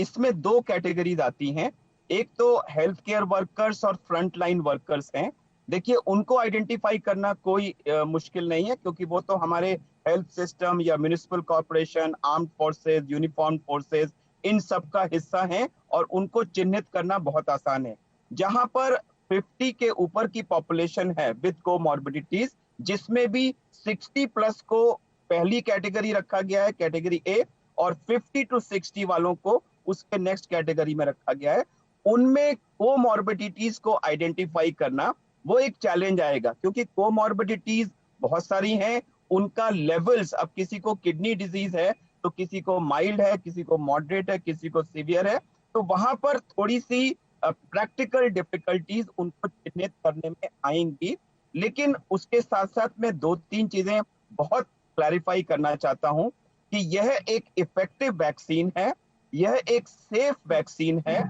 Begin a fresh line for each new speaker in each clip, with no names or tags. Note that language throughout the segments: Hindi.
इसमें दो कैटेगरीज आती हैं। एक तो हेल्थ केयर वर्कर्स और फ्रंट लाइन वर्कर्स हैं। देखिए, उनको आइडेंटिफाई करना कोई मुश्किल नहीं है, क्योंकि वो तो हमारे हेल्थ सिस्टम या municipal corporation, armed forces, uniform forces, इन सब का हिस्सा हैं और उनको चिन्हित करना बहुत आसान है। जहां पर 50 के ऊपर की पॉपुलेशन है विद कोमॉर्बिडिटीज, जिसमें भी 60 प्लस को पहली कैटेगरी रखा गया है, कैटेगरी ए, और 50 टू 60 वालों को उसके नेक्स्ट कैटेगरी में रखा गया है। उनमें कोमॉर्बिडिटीज को आइडेंटिफाई करना वो एक चैलेंज आएगा, क्योंकि कोमॉर्बिडिटीज बहुत सारी हैं, उनका लेवल्स, अब किसी को किडनी डिजीज है तो किसी को माइल्ड है, किसी को मॉडरेट है, किसी को सीवियर है, तो वहां पर थोड़ी सी प्रैक्टिकल डिफिकल्टीज उनको चिन्हित करने में आएंगी। लेकिन उसके साथ साथ मैं दो तीन चीजें बहुत क्लैरिफाई करना चाहता हूं कि यह एक इफेक्टिव वैक्सीन है, यह एक सेफ वैक्सीन है।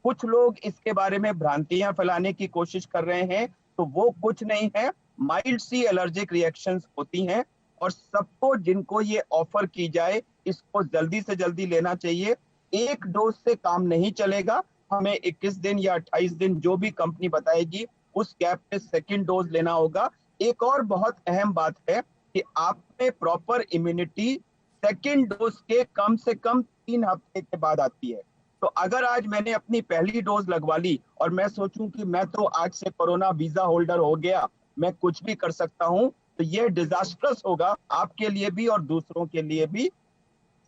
कुछ लोग इसके बारे में भ्रांतियां फैलाने की कोशिश कर रहे हैं, तो वो कुछ नहीं है, माइल्ड सी एलर्जिक रिएक्शंस होती हैं, और सबको जिनको ये ऑफर की जाए इसको जल्दी से जल्दी लेना चाहिए। एक डोज से काम नहीं चलेगा, हमें 21 दिन या 28 दिन जो भी कंपनी बताएगी उस गैप में सेकंड डोज लेना होगा। एक और बहुत अहम बात है कि आप में प्रॉपर इम्यूनिटी सेकंड डोज के कम से कम 3 हफ्ते के बाद आती है। तो अगर आज मैंने अपनी पहली डोज लगवा ली और मैं सोचूं कि मैं तो आज से कोरोना वीजा होल्डर हो गया, मैं कुछ भी कर सकता हूं, तो ये डिजास्ट्रस होगा आपके लिए भी और दूसरों के लिए भी।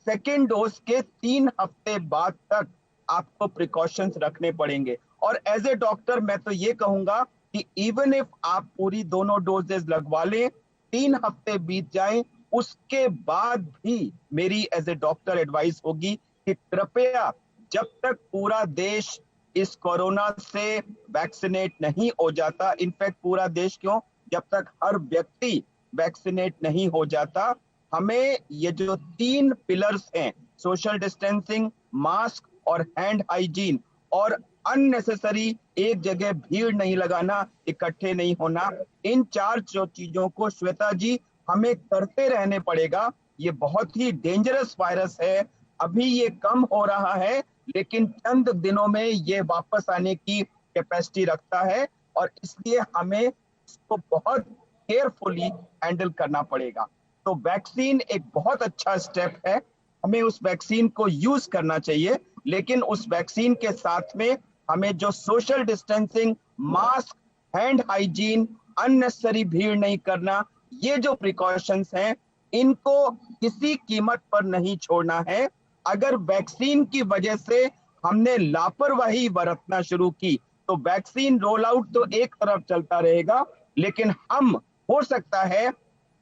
सेकेंड डोज के 3 हफ्ते बाद तक आपको प्रिकॉशंस रखने पड़ेंगे। और एज ए डॉक्टर मैं तो ये कहूंगा कि इवन इफ आप पूरी दोनों डोजेज लगवा लें, 3 हफ्ते बीत जाएं, उसके बाद भी मेरी एज ए डॉक्टर एडवाइस होगी कि कृपया जब तक पूरा देश इस कोरोना से वैक्सीनेट नहीं हो जाता, इनफैक्ट पूरा देश क्यों, जब तक हर व्यक्ति वैक्सीनेट नहीं हो जाता, हमें ये जो 3 पिलर्स हैं, सोशल डिस्टेंसिंग, मास्क और हैंड हाइजीन, और अननेसेसरी एक जगह भीड़ नहीं लगाना, इकट्ठे नहीं होना, इन 4 जो चीजों को श्वेता जी हमें करते रहने पड़ेगा। ये बहुत ही डेंजरस वायरस है, अभी ये कम हो रहा है, लेकिन चंद दिनों में ये वापस आने की कैपेसिटी रखता है, और इसलिए हमें इसको बहुत केयरफुली हैंडल करना पड़ेगा। तो वैक्सीन एक बहुत अच्छा स्टेप है, हमें उस वैक्सीन को यूज करना चाहिए, लेकिन उस वैक्सीन के साथ में हमें जो social distancing, mask, hand hygiene, unnecessary भीड़ नहीं करना, ये जो प्रिकॉशंस हैं, इनको किसी कीमत पर नहीं छोड़ना है। अगर वैक्सीन की वजह से हमने लापरवाही बरतना शुरू की, तो वैक्सीन रोल आउट तो एक तरफ चलता रहेगा, लेकिन हम हो सकता है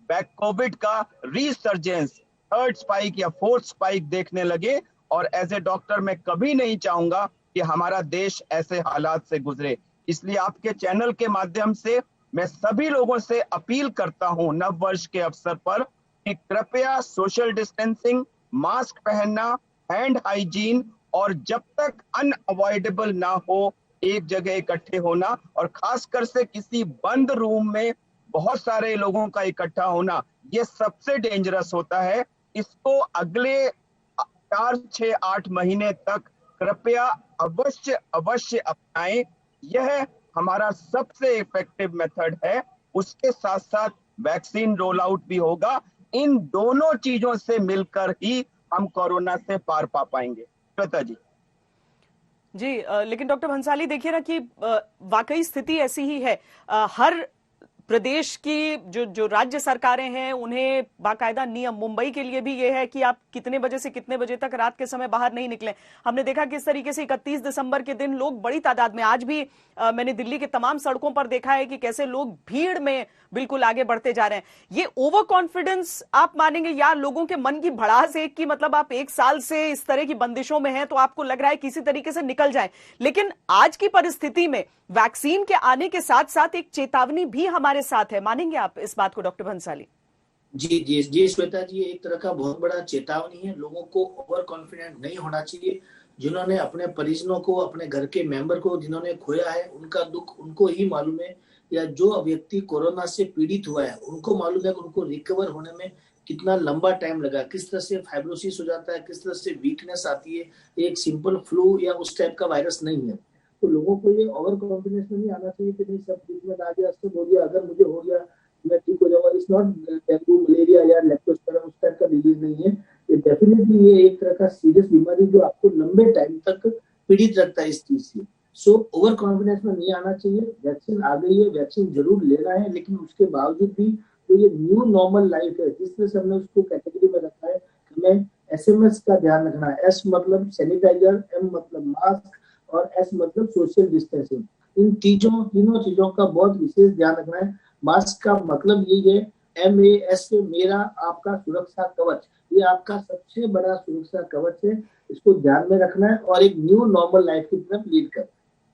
कोविड का रीसर्जेंस, थर्ड स्पाइक या फोर्थ स्पाइक देखने लगे, और एज ए डॉक्टर मैं कभी नहीं चाहूंगा कि हमारा देश ऐसे हालात से गुजरे। इसलिए आपके चैनल के माध्यम से मैं सभी लोगों से अपील करता हूं नव वर्ष के अवसर पर कि कृपया सोशल डिस्टेंसिंग, मास्क पहनना, हैंड हाइजीन, और जब तक अनअवॉइडेबल ना हो एक जगह इकट्ठे होना, और खासकर से किसी बंद रूम में बहुत सारे लोगों का इकट्ठा होना, ये सबसे डेंजरस होता है। इसको अगले 4, 6, 8 महीने तक कृपया अवश्य अवश्य अपनाएं। यह हमारा सबसे इफेक्टिव मेथड है। उसके साथ साथ वैक्सीन रोल आउट भी होगा। इन दोनों चीजों से मिलकर ही हम कोरोना से पार पा पाएंगे। श्वेता जी।
जी, लेकिन डॉक्टर भंसाली देखिए ना कि वाकई स्थिति ऐसी ही है। हर प्रदेश की जो राज्य सरकारें हैं उन्हें बाकायदा नियम, मुंबई के लिए भी ये है कि आप कितने बजे से कितने बजे तक रात के समय बाहर नहीं निकलें। हमने देखा किस तरीके से 31 दिसंबर के दिन लोग बड़ी तादाद में, आज भी मैंने दिल्ली के तमाम सड़कों पर देखा है कि कैसे लोग भीड़ में बिल्कुल आगे बढ़ते जा रहे हैं। ये ओवर कॉन्फिडेंस आप मानेंगे, या लोगों के मन की भड़ास एक की, मतलब आप 1 साल से इस तरह की बंदिशों में हैं तो आपको लग रहा है किसी तरीके से निकल जाए, लेकिन आज की परिस्थिति में वैक्सीन के आने के साथ साथ एक चेतावनी भी हमारे साथ है। मानेंगे आप इस बात को डॉक्टर भंसाली?
जी जी जी श्वेता जी, एक तरह का बहुत बड़ा चेतावनी है। लोगों को ओवर कॉन्फिडेंट नहीं होना चाहिए। जिन्होंने अपने परिजनों को, अपने घर के मेंबर को जिन्होंने खोया है, उनका दुख उनको ही मालूम है, या जो व्यक्ति कोरोना से पीड़ित हुआ है उनको मालूम है कि उनको रिकवर होने में कितना लंबा टाइम लगा, किस तरह से फाइब्रोसिस हो जाता है, किस तरह से वीकनेस आती है, एक सिंपल फ्लू या उस टाइप का वायरस नहीं है। तो लोगों को ये ओवर कॉन्फिडेंस में नहीं आना चाहिए कि नहीं सब ट्रीटमेंट आ गया, सब हो गया, अगर मुझे हो गया मैं ठीक हो जाऊंगा। इट्स नॉट डेंगू, मलेरिया या लेप्टोस्पिरोसिस उस टाइप का डिजीज नहीं है। ये डेफिनेटली ये एक तरह का सीरियस बीमारी जो आपको लंबे टाइम तक पीड़ित रखता है इस चीज से। सो ओवर कॉन्फिडेंस में नहीं आना चाहिए। वैक्सीन आ गई है, वैक्सीन जरूर लेना है, लेकिन उसके बावजूद भी तो ये न्यू नॉर्मल लाइफ है, जिस तरह से हमने उसको कैटेगरी में रखा है, हमें एसएमएस का ध्यान रखना है। एस मतलब सैनिटाइजर, एम मतलब मास्क और एस मतलब सोशल डिस्टेंसिंग। इन तीनों चीजों का बहुत विशेष ध्यान रखना है। मास्क का मतलब यही है, MAS पे मेरा आपका सुरक्षा कवच, ये आपका सबसे बड़ा सुरक्षा कवच है, इसको ध्यान में रखना है और एक न्यू नॉर्मल लाइफ की तरफ लीड करना है।